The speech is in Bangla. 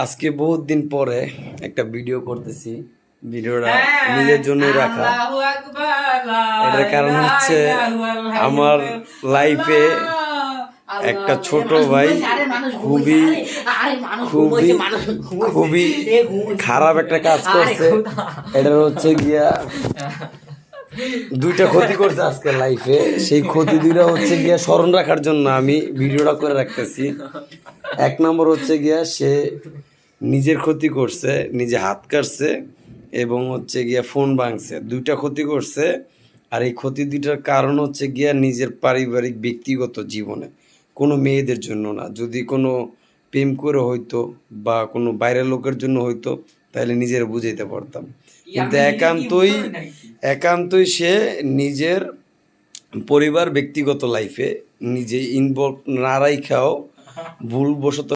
আজকে বহুত দিন পরে একটা ভিডিও করতেছি। ভিডিওটা নিজের জন্য রাখা। এটার কারণ হচ্ছে আমার লাইফে একটা ছোট ভাই খুবই খুবই খুবই খারাপ একটা কাজ করছে। এটা হচ্ছে গিয়া দুইটা ক্ষতি করছে আজকে লাইফে। সেই ক্ষতি দুইটা হচ্ছে গিয়া স্মরণ রাখার জন্য আমি ভিডিওটা করে রাখতেছি। এক নম্বর হচ্ছে গিয়া সে নিজের ক্ষতি করছে, নিজে হাত কাটছে এবং হচ্ছে গিয়া ফোন ভাঙছে। দুইটা ক্ষতি করছে। আর এই ক্ষতি দুইটার কারণ হচ্ছে গিয়া নিজের পারিবারিক ব্যক্তিগত জীবনে, কোনো মেয়েদের জন্য না। যদি কোনো প্রেম করে হইতো বা কোনো বাইরের লোকের জন্য হইতো তাহলে নিজের বুঝাইতে পারতাম, কিন্তু একান্তই সে নিজের পরিবার ব্যক্তিগত লাইফে নিজে ইনভলভ না রাইখাও ভুলবশত